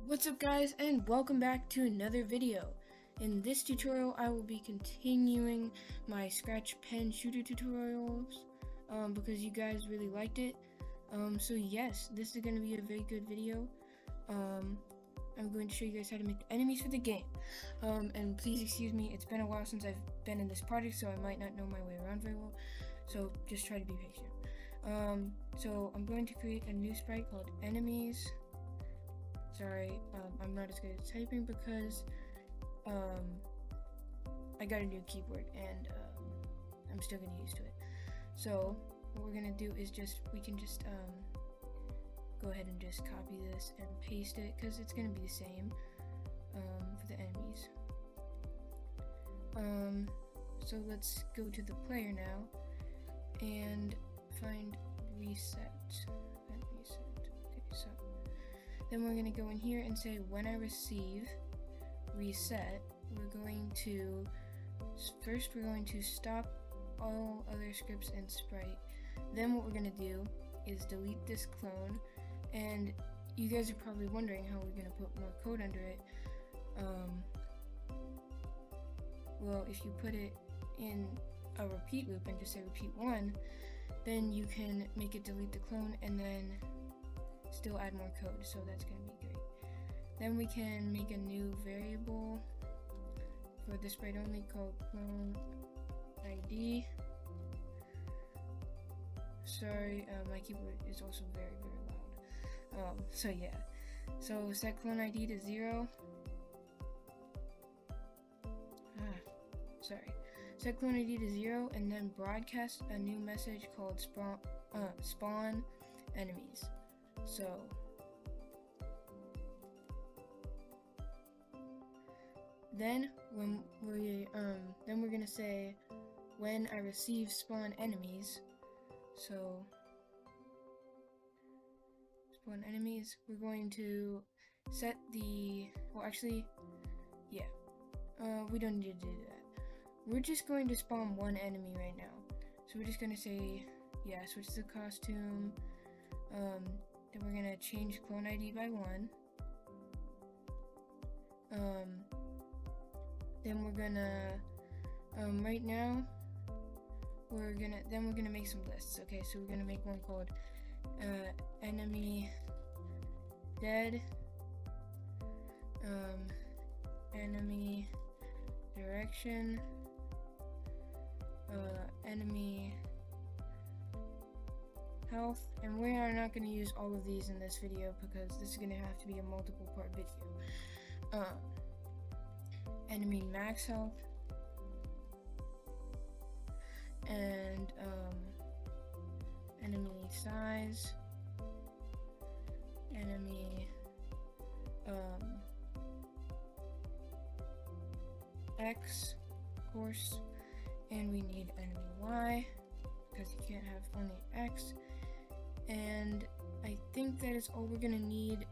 What's up guys, and welcome back to another video. In this tutorial I will be continuing my scratch pen shooter tutorials because you guys really liked it. So yes, this is going to be a very good video. I'm going to show you guys how to make enemies for the game. And please excuse me, it's been a while since I've been in this project, so I might not know my way around very well, so just try to be patient. So I'm going to create a new sprite called enemies. Sorry, I'm not as good at typing because I got a new keyboard and I'm still getting used to it. So what we're gonna do is we can just go ahead and just copy this and paste it because it's gonna be the same for the enemies. So let's go to the player now and find reset. Okay, so then we're going to go in here and say when I receive reset, we're going to stop all other scripts and sprite. Then what we're going to do is delete this clone, and you guys are probably wondering how we're going to put more code under it. Well, if you put it in a repeat loop and just say repeat 1, then you can make it delete the clone and then still add more code, so that's going to be great. Then we can make a new variable for the sprite only called clone ID. Sorry, my keyboard is also very loud. So yeah, so set clone ID to 0. Set clone ID to 0 and then broadcast a new message called spawn enemies. So then we're gonna say when I receive spawn enemies. So spawn enemies, we're going to set the we don't need to do that. We're just going to spawn one enemy right now. So we're just gonna say switch the costume. Then we're gonna change clone ID by 1. Then we're gonna right now we're gonna make some lists. Okay, so we're gonna make one called enemy dead, enemy direction, enemy health, and we are not going to use all of these in this video because this is going to have to be a multiple part video. Enemy max health, and enemy size, enemy X, of course, and we need enemy Y because you can't have only X. And I think that is all we're gonna need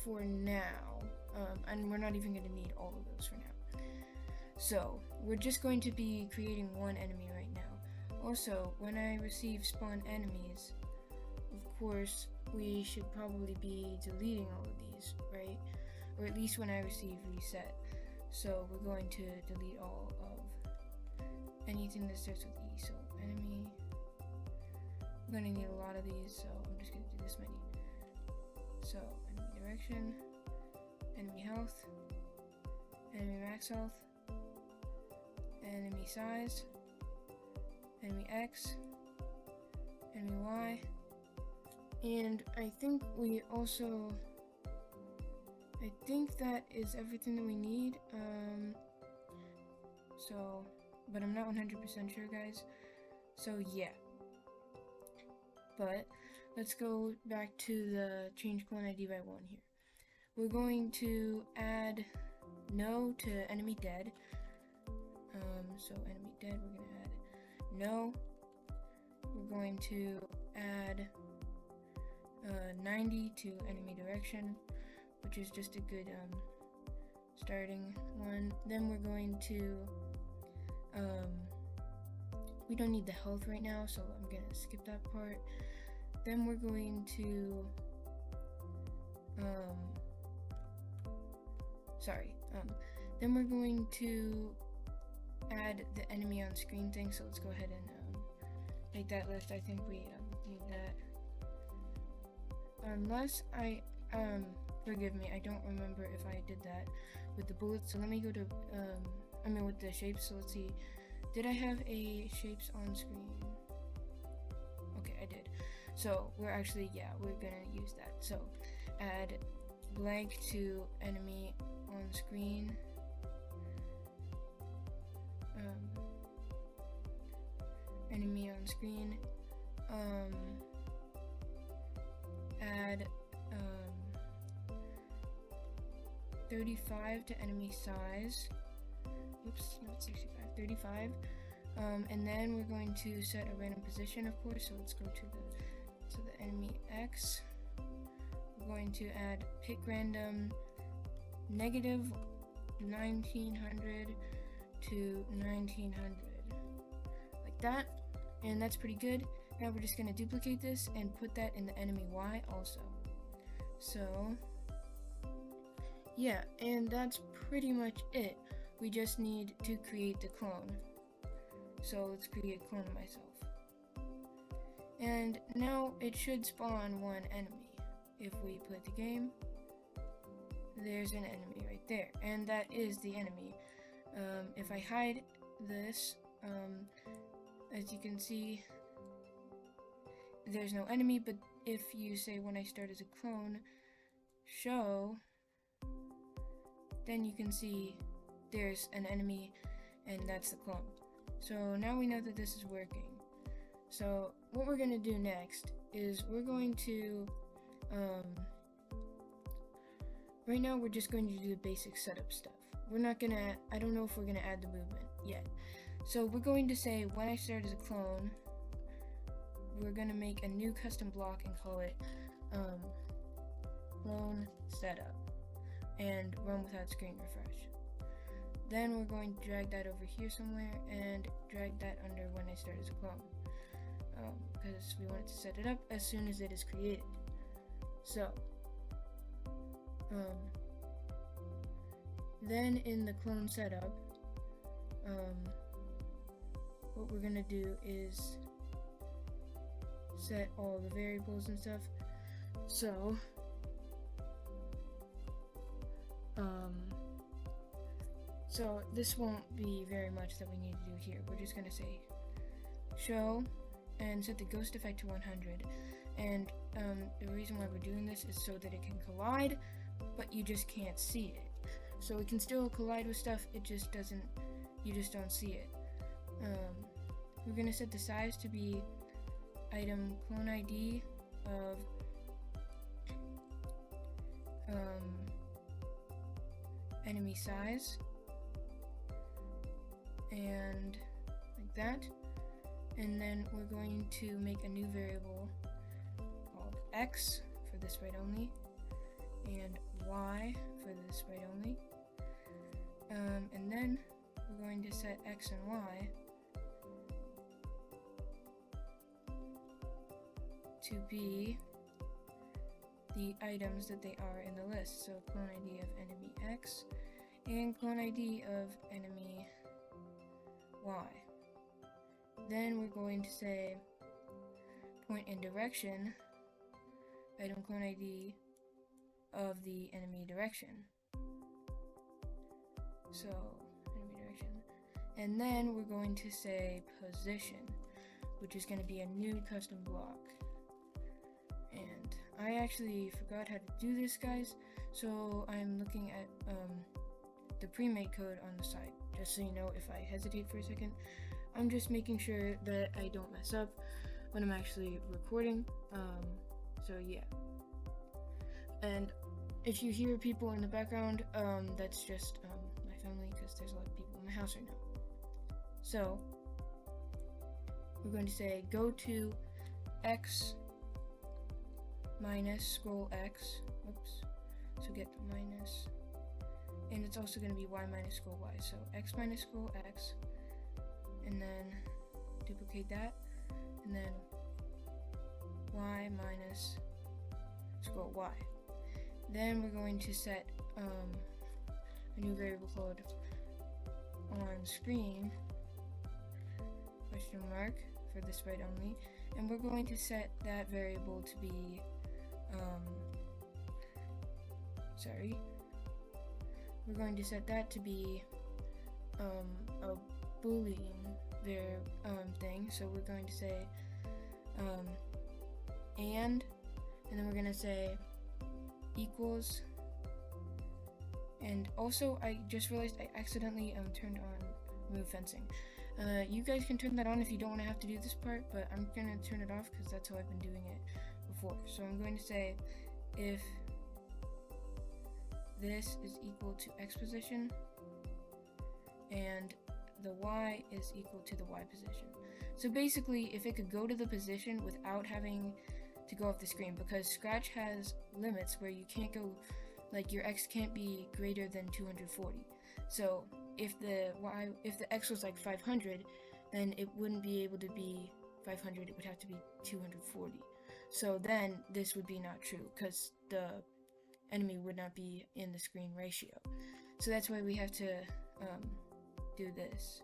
for now, and we're not even gonna need all of those for now. So we're just going to be creating one enemy right now. Also, when I receive spawn enemies, of course we should probably be deleting all of these, right? Or at least when I receive reset. So we're going to delete all of anything that starts with E. So enemy, I'm going to need a lot of these, so I'm just going to do this many. So enemy direction, enemy health, enemy max health, enemy size, enemy X, enemy Y, and I think that is everything that we need. But I'm not 100% sure, guys. So yeah. But let's go back to the change clone ID by 1 here. We're going to add no to enemy dead. So enemy dead, we're going to add no. We're going to add 90 to enemy direction, which is just a good starting one. Then we're going to we don't need the health right now, so I'm gonna skip that part. Then we're going to then we're going to add the enemy on screen thing. So let's go ahead and make that list. I think we need that. Unless forgive me, I don't remember if I did that with the bullets. So let me go to with the shapes. So let's see, did I have a shapes on screen? Okay, I did. So we're actually, we're gonna use that. So add blank to enemy on screen. Enemy on screen. Add 35 to enemy size. Oops, not 65, 35. And then we're going to set a random position, of course. So let's go to the enemy X. We're going to add pick random negative 1900 to 1900, like that. And that's pretty good. Now we're just gonna duplicate this and put that in the enemy Y also. So yeah, and that's pretty much it. We just need to create the clone. So let's create a clone of myself. And now it should spawn one enemy. If we play the game, there's an enemy right there, and that is the enemy. If I hide this, as you can see, there's no enemy, but if you say when I start as a clone, show, then you can see there's an enemy, and that's the clone. So now we know that this is working. So what we're going to do next is we're going to, right now we're just going to do the basic setup stuff. We're not going to, I don't know if we're going to add the movement yet. So we're going to say when I start as a clone, we're going to make a new custom block and call it clone setup and run without screen refresh. Then we're going to drag that over here somewhere and drag that under when I start as a clone, because we want to set it up as soon as it is created. So then in the clone setup, what we're gonna do is set all the variables and stuff. So so this won't be very much that we need to do here. We're just gonna say show and set the ghost effect to 100. And the reason why we're doing this is so that it can collide, but you just can't see it. So it can still collide with stuff, it just doesn't, you just don't see it. We're gonna set the size to be item clone ID of enemy size, and like that. And then we're going to make a new variable called X for this sprite only, and Y for this sprite only. And then we're going to set X and Y to be the items that they are in the list. So clone ID of enemy X and clone ID of enemy Y. Then we're going to say point and direction item clone ID of the enemy direction. So enemy direction. And then we're going to say position, which is going to be a new custom block. And I actually forgot how to do this, guys, so I'm looking at the pre-made code on the side, just so you know. If I hesitate for a second, I'm just making sure that I don't mess up when I'm actually recording. So yeah. And if you hear people in the background, that's just my family, because there's a lot of people in my house right now. So we're going to say go to X minus scroll X. Oops. So get minus, and it's also going to be Y minus scroll Y. So X minus scroll X, and then duplicate that, and then Y minus scroll Y. Then we're going to set a new variable called on screen question mark for the sprite only, and we're going to set that variable to be we're going to set that to be a boolean thing. So we're going to say and then we're going to say equals. And also, I just realized I accidentally turned on remove fencing. You guys can turn that on if you don't want to have to do this part, but I'm going to turn it off because that's how I've been doing it before. So I'm going to say if this is equal to x position and the y is equal to the y position. So basically, if it could go to the position without having to go off the screen, because Scratch has limits where you can't go, like your x can't be greater than 240. So if the x was like 500, then it wouldn't be able to be 500, it would have to be 240. So then this would be not true because the enemy would not be in the screen ratio. So that's why we have to do this.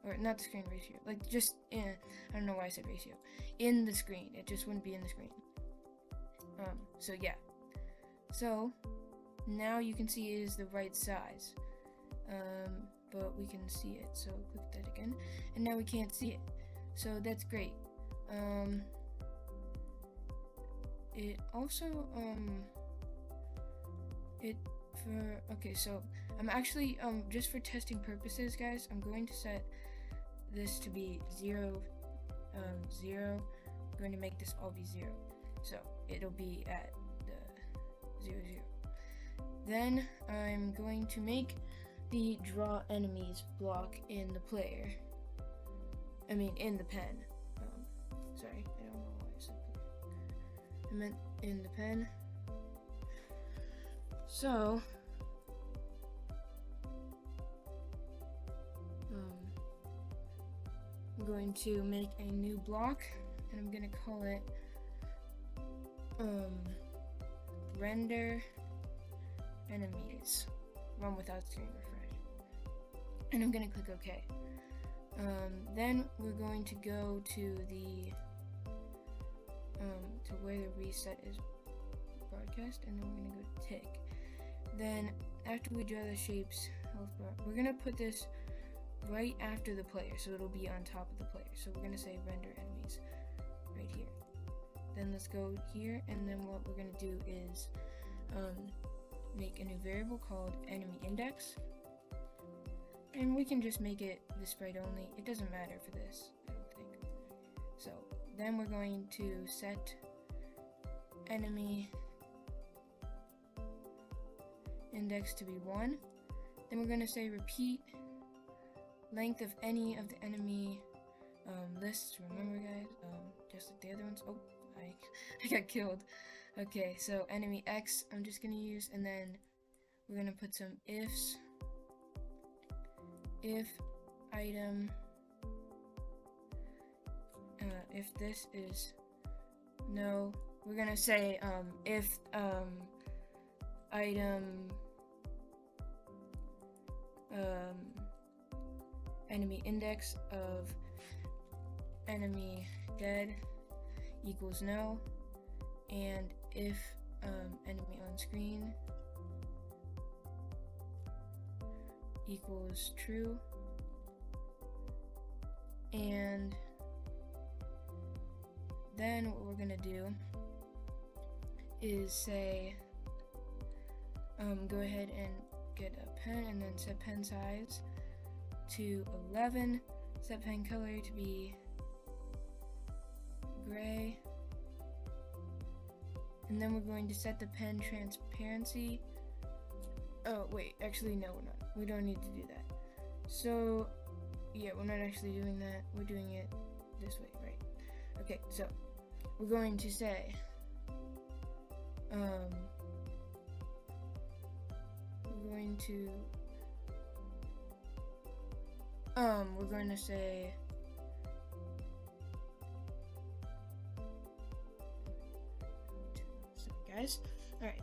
Or not the screen ratio, like just in, I don't know why I said ratio, in the screen, it just wouldn't be in the screen. So yeah, so now you can see it is the right size, but we can see it, so click that again, and now we can't see it, so that's great. It also, okay, so I'm actually, just for testing purposes, guys, I'm going to set this to be 0, 0. I'm going to make this all be 0. So it'll be at the 0, 0. Then I'm going to make the draw enemies block in the player. In the pen. Sorry, I don't know why I said player. I meant in the pen. So I'm going to make a new block, and I'm going to call it render enemies, run without screen refresh, and I'm going to click OK. Then we're going to go to the to where the reset is broadcast, and then we're going to go to tick. Then after we draw the shapes health bar, we're going to put this right after the player, so it'll be on top of the player. So we're going to say render enemies right here. Then let's go here, and then what we're going to do is make a new variable called enemy index, and we can just make it the sprite only. It doesn't matter for this, I don't think. So then we're going to set enemy index to be 1. Then we're going to say repeat length of any of the enemy lists. Remember, guys, just like the other ones. Oh, I got killed. Okay, so enemy X I'm just going to use, and then we're going to put some ifs. If item, if this is no, we're going to say if item enemy index of enemy dead equals no, and if enemy on screen equals true, and then what we're gonna do is say go ahead and get a pen, and then set pen size to 11, set pen color to be gray, and then we're going to set the pen transparency. Oh wait, actually no, we're not. We don't need to do that. So yeah, we're not actually doing that. We're doing it this way, right? Okay, so we're going to say we're going to say sorry guys. Alright,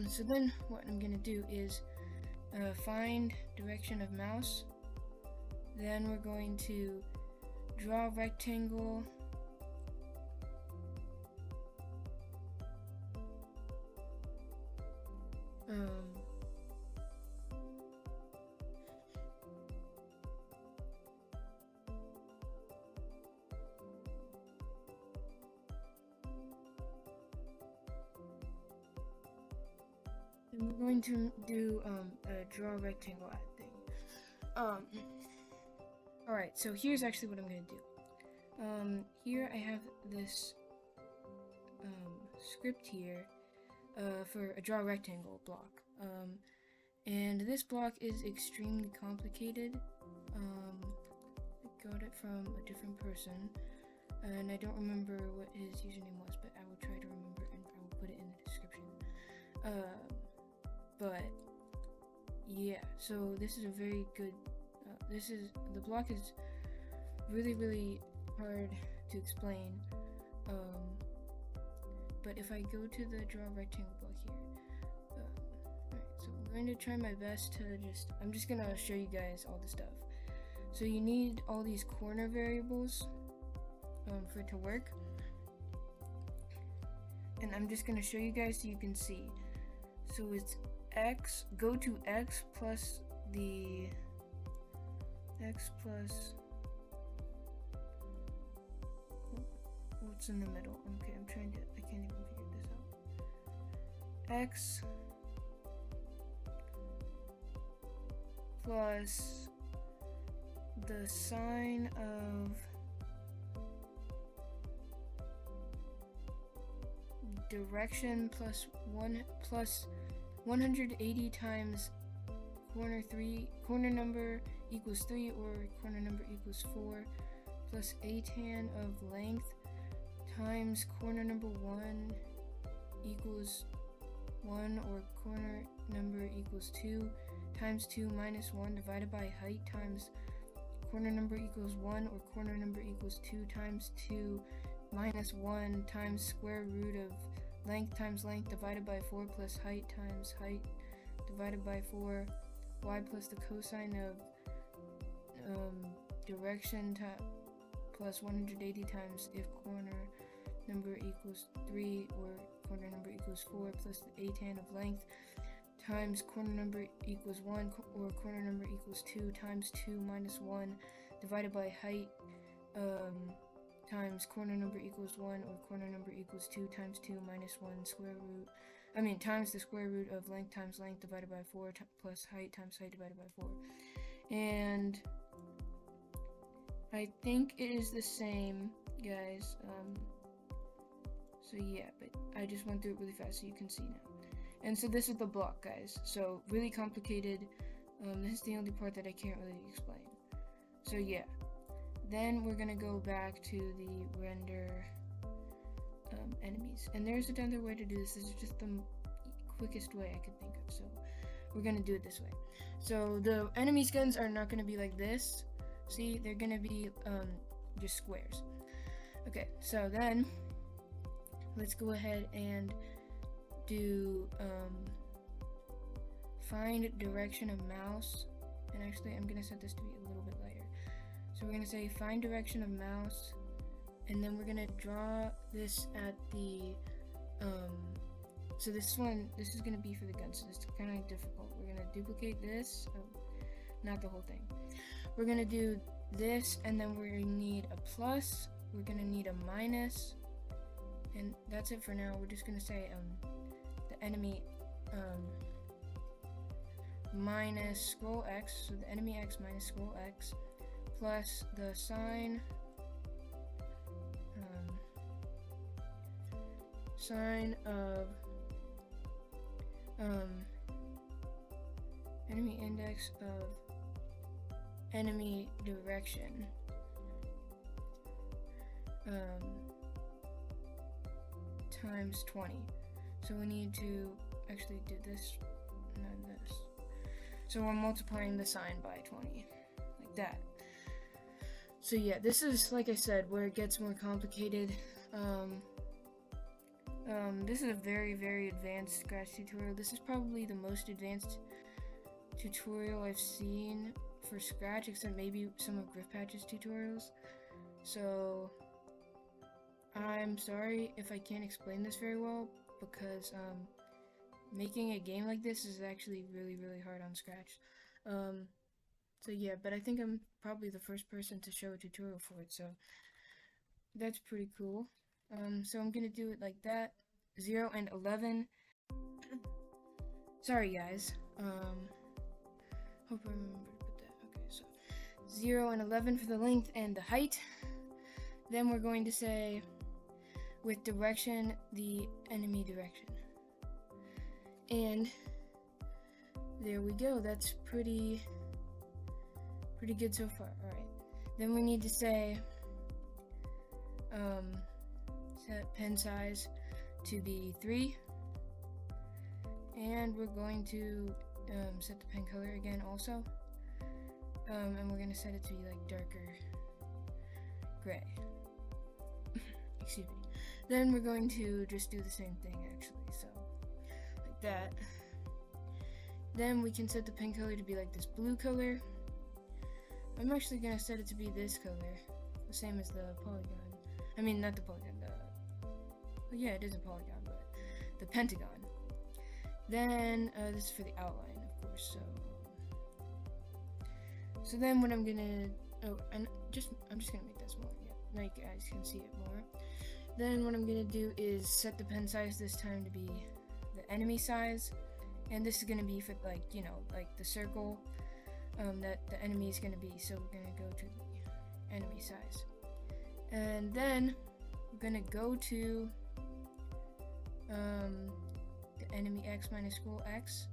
so then what I'm gonna do is find direction of mouse. Then we're going to draw rectangle. And we're going to do a draw rectangle at thing. Alright, so here's actually what I'm gonna do. Here I have this script here for a draw rectangle block. And this block is extremely complicated. I got it from a different person, and I don't remember what his username was, but I will try to remember and I will put it in the description. But yeah, so this is a very good, the block is really hard to explain. But if I go to the draw rectangle block here, alright, so I'm going to try my best to I'm just gonna show you guys all the stuff. So you need all these corner variables for it to work. And I'm just gonna show you guys so you can see. So it's x, go to x plus the x plus, what's in the middle? Okay, I can't even figure this out. X plus the sine of direction plus 180 times corner number equals 3 or corner number equals 4 plus a tan of length times corner number 1 equals 1 or corner number equals 2 times 2 minus 1 divided by height times corner number equals 1 or corner number equals 2 times 2 minus 1 times square root of length times length divided by 4 plus height times height divided by 4 y plus the cosine of direction plus 180 times if corner number equals 3 or corner number equals 4 plus the a tan of length times corner number equals 1 or corner number equals 2 times 2 minus 1 divided by height times corner number equals 1 or corner number equals 2 times 2 minus 1 times the square root of length times length divided by 4 plus height times height divided by 4. And I think it is the same, guys. So yeah, but I just went through it really fast so you can see now. And so this is the block, guys. So really complicated. This is the only part that I can't really explain. So yeah. Then we're gonna go back to the render enemies. And there's another way to do this. This is just the quickest way I could think of. So we're gonna do it this way. So the enemy skins are not gonna be like this. See, they're gonna be just squares. Okay, so then let's go ahead and do find direction of mouse. And actually I'm gonna set this to be a little bit lighter. So we're gonna say find direction of mouse, and then we're gonna draw this at the so this is gonna be for the gun, so this is kind of difficult. We're gonna duplicate this, not the whole thing. We're gonna do this, and then we're gonna need a plus, we're gonna need a minus, and that's it for now. We're just gonna say the enemy minus scroll x, so the enemy x minus scroll x plus the sine of enemy index of enemy direction times 20. So we need to actually do this and then this. So we're multiplying the sine by 20, like that. So yeah, this is, like I said, where it gets more complicated. This is a very advanced Scratch tutorial. This is probably the most advanced tutorial I've seen for Scratch, except maybe some of Griffpatch's tutorials. So I'm sorry if I can't explain this very well, because making a game like this is actually really hard on Scratch. So yeah, but I think I'm probably the first person to show a tutorial for it, so that's pretty cool. So I'm gonna do it like that. 0 and 11. Sorry guys. Hope I remember to put that. Okay, so 0 and 11 for the length and the height. Then we're going to say with direction, the enemy direction. And there we go. That's pretty good so far. Alright. Then we need to say set pen size to be 3. And we're going to set the pen color again also. And we're going to set it to be like darker gray. Excuse me. Then we're going to just do the same thing actually, so like that. Then we can set the pen color to be like this blue color. I'm actually going to set it to be this color, the same as the polygon. I mean, not the polygon, well, yeah, it is a polygon, but the pentagon. Then this is for the outline, of course. So then what I'm gonna I'm just gonna make that smaller. Yeah, now you guys can see it more. Then what I'm gonna do is set the pen size this time to be the enemy size, and this is gonna be for like, you know, like the circle that the enemy is gonna be. So we're gonna go to the enemy size, and then we're gonna go to the enemy x minus school x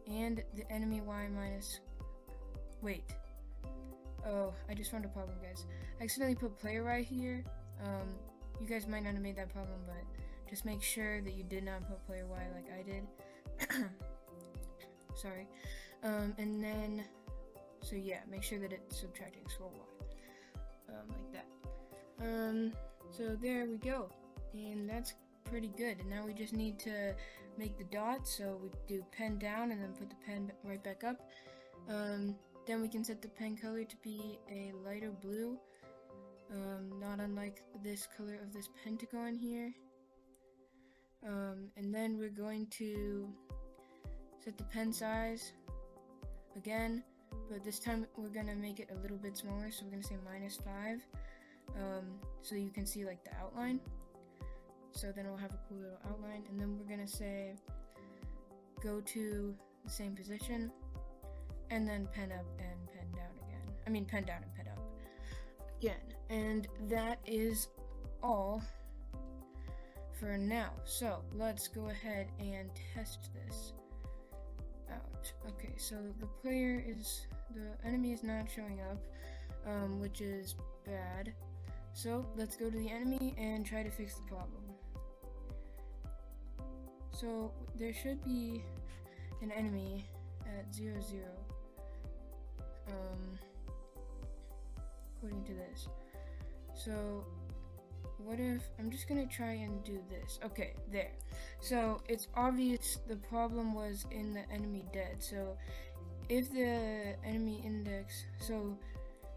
and the enemy y minus, wait, oh, I just found a problem guys. I accidentally put player right here. You guys might not have made that problem, but just make sure that you did not put player y like I did. Sorry. And then, so yeah, make sure that it's subtracting scroll y, like that. So there we go, and that's pretty good. And now we just need to make the dots, so we do pen down and then put the pen right back up. Then we can set the pen color to be a lighter blue, not unlike this color of this pentagon here. And then we're going to set the pen size again, but this time we're gonna make it a little bit smaller, so we're gonna say -5, so you can see like the outline. So then we'll have a cool little outline, and then we're gonna say go to the same position, and then pen up and pen down again. I mean pen down and pen up again. And that is all for now. So let's go ahead and test this out. Okay, so the enemy is not showing up, which is bad. So let's go to the enemy and try to fix the problem. So there should be an enemy at 0, 0, according to this. So what if, I'm just gonna try and do this. Okay, there. So it's obvious the problem was in the enemy dead. So if the enemy index, so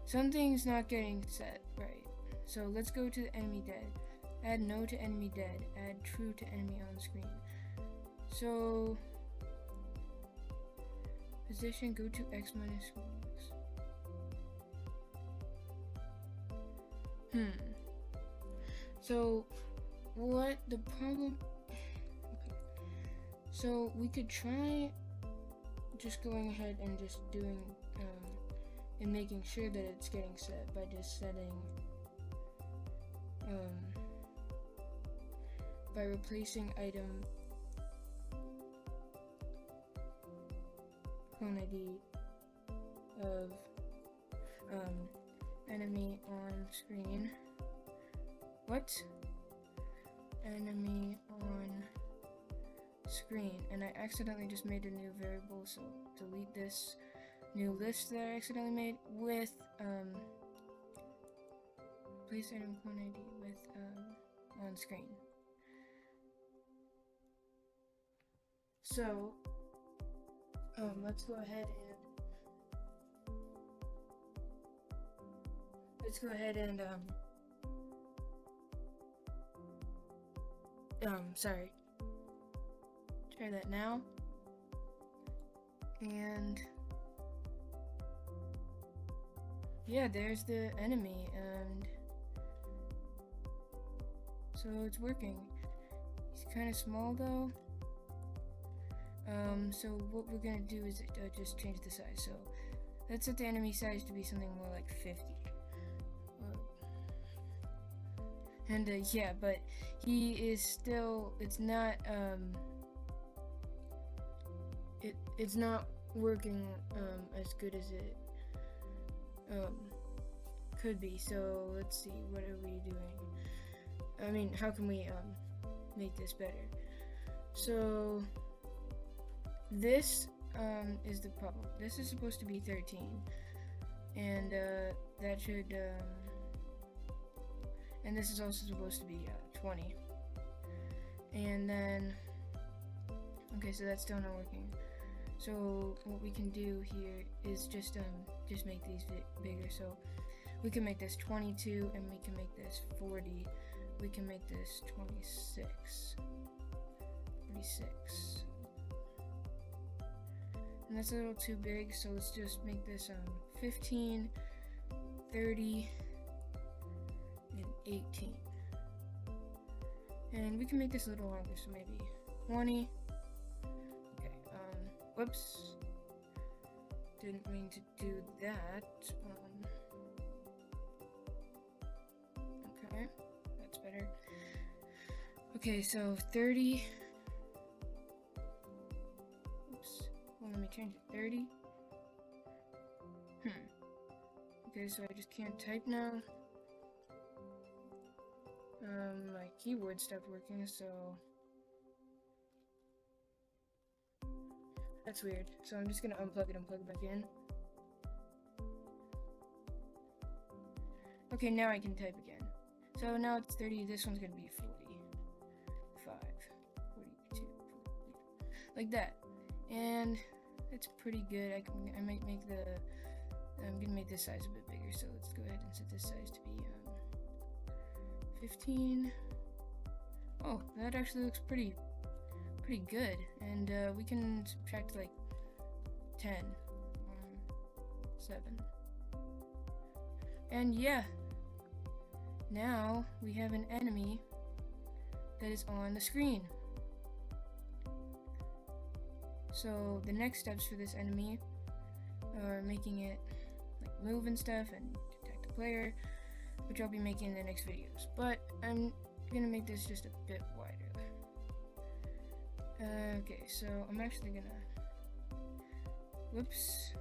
something's not getting set right. So let's go to the enemy dead. Add no to enemy dead. Add true to enemy on screen. So position, go to x minus school x. So what the problem, okay. So we could try just going ahead and just doing and making sure that it's getting set by just setting by replacing item clone ID of enemy on screen. What? Enemy on screen. And I accidentally just made a new variable, so delete this new list that I accidentally made with place item clone ID with on screen. So let's go ahead and sorry, try that now. And yeah, there's the enemy, and so it's working. He's kind of small though. So what we're gonna do is just change the size. So let's set the enemy size to be something more like 50. And yeah, but he is still, it's not working as good as it could be. So let's see, what are we doing? I mean, how can we make this better? So this is the problem. This is supposed to be 13, and that should and this is also supposed to be 20. And then, okay, so that's still not working. So what we can do here is just make these bigger. So we can make this 22, and we can make this 40. We can make this 26. 46. And that's a little too big, so let's just make this 15, 30, and 18. And we can make this a little longer, so maybe 20. Okay, whoops. Didn't mean to do that. Okay, that's better. Okay, so 30. Oops. Well, let me change it. 30. Okay, so I just can't type now. My keyboard stopped working, so that's weird. So I'm just gonna unplug it and plug it back in. Okay, now I can type again. So now it's 30, this one's gonna be 45, 42, 43, like that. And it's pretty good. I might make I'm gonna make this size a bit bigger, so let's go ahead and set this size to be 15. Oh, that actually looks pretty good. And we can subtract like 10, 7. And yeah, now we have an enemy that is on the screen. So the next steps for this enemy are making it like move and stuff and detect the player, which I'll be making in the next videos. But I'm gonna make this just a bit wider. Okay, so I'm actually gonna, whoops.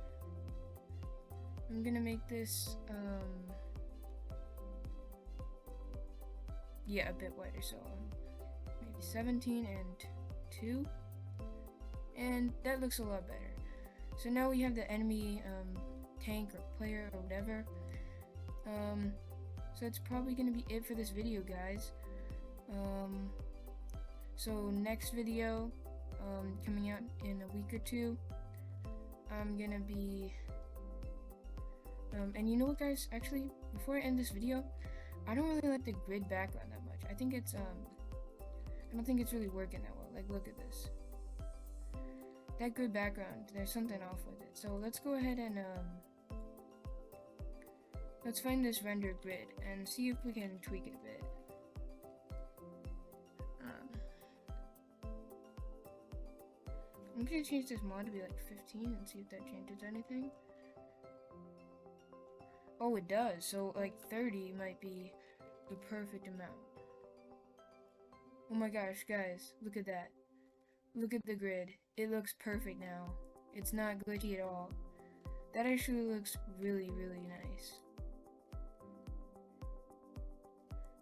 I'm gonna make this, yeah, a bit wider, so maybe 17 and 2. And that looks a lot better. So now we have the enemy tank or player or whatever. So that's probably gonna be it for this video, guys. So next video coming out in a week or two, I'm gonna be and you know what, guys, actually before I end this video, I don't really like the grid background that much. I think it's I don't think it's really working that well. Like, look at this. That grid background, there's something off with it. So let's go ahead and let's find this render grid and see if we can tweak it a bit. I'm gonna change this mod to be like 15 and see if that changes anything. Oh, it does. So like 30 might be the perfect amount. Oh my gosh, guys, look at that. Look at the grid. It looks perfect now. It's not glitchy at all. That actually looks really, really nice.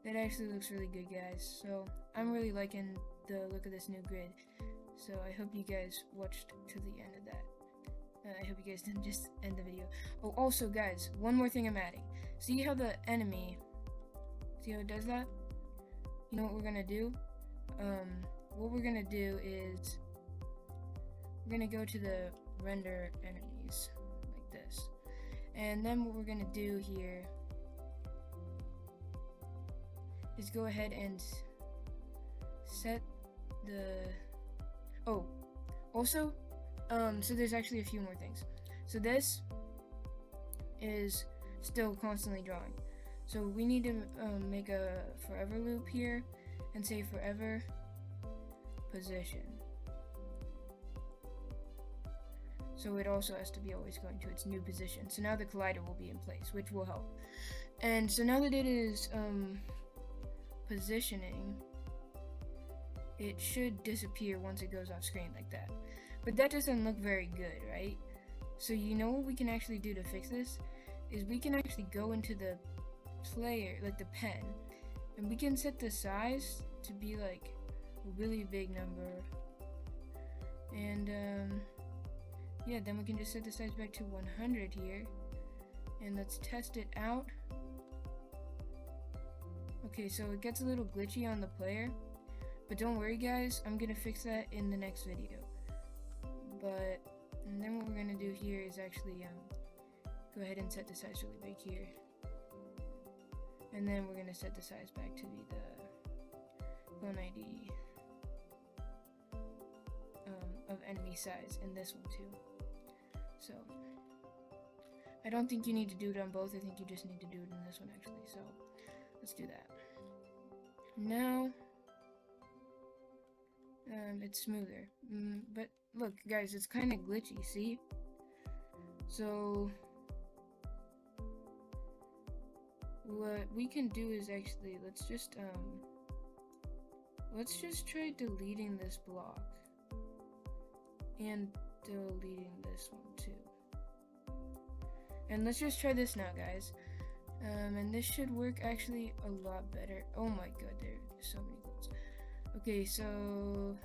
That actually looks really good, guys. So I'm really liking the look of this new grid. So I hope you guys watched to the end of that. I hope you guys didn't just end the video. Oh, also, guys, one more thing I'm adding. See how the enemy, see how it does that? You know what we're gonna do? What we're gonna do is we're gonna go to the render enemies like this. And then what we're gonna do here is go ahead and set the, oh, also, so there's actually a few more things. So this is still constantly drawing. So we need to make a forever loop here and say forever position. So it also has to be always going to its new position. So now the collider will be in place, which will help. And so now that it is positioning, it should disappear once it goes off screen like that. But that doesn't look very good, right? So you know what we can actually do to fix this? Is we can actually go into the player, like the pen, and we can set the size to be like a really big number. And yeah, then we can just set the size back to 100 here. And let's test it out. Okay, so it gets a little glitchy on the player. But don't worry guys, I'm gonna fix that in the next video. And then what we're gonna do here is actually go ahead and set the size really big here. And then we're gonna set the size back to be the clone ID of enemy size in this one too. So I don't think you need to do it on both, I think you just need to do it in this one actually. So let's do that. Now it's smoother, but look guys, it's kind of glitchy, see? So what we can do is actually, let's just try deleting this block and deleting this one too. And let's just try this now guys. And this should work actually a lot better. Oh my god, there's so many goals. Okay, so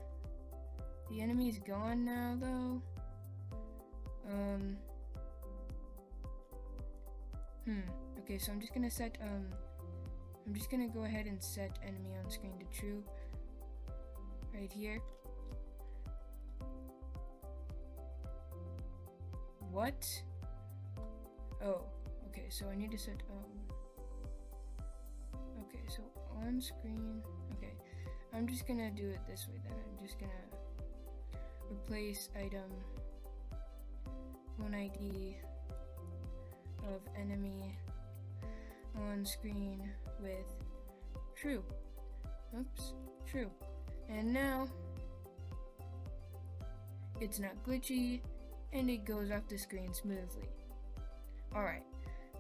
the enemy's gone now though. Okay, so I'm just gonna set I'm just gonna go ahead and set enemy on screen to true right here. What? Oh, okay, so I need to set okay, so on screen. Okay, I'm just gonna do it this way then. I'm just gonna replace item clone ID of enemy on screen with true. Oops, true. And now it's not glitchy and it goes off the screen smoothly. Alright,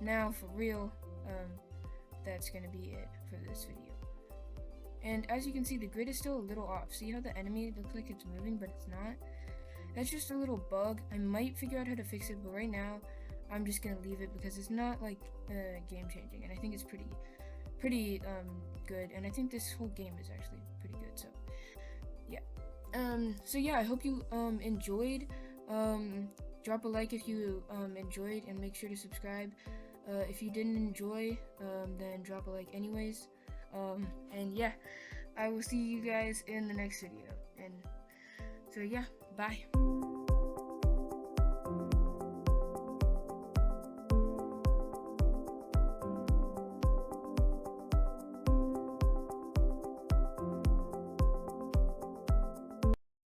now for real, that's gonna be it for this video. And as you can see, the grid is still a little off. See how the enemy looks like it's moving, but it's not? That's just a little bug. I might figure out how to fix it, but right now, I'm just gonna leave it because it's not like game changing, and I think it's pretty good, and I think this whole game is actually pretty good. So yeah, I hope you enjoyed. Drop a like if you enjoyed, and make sure to subscribe. If you didn't enjoy, then drop a like anyways. And yeah, I will see you guys in the next video. And so yeah, bye.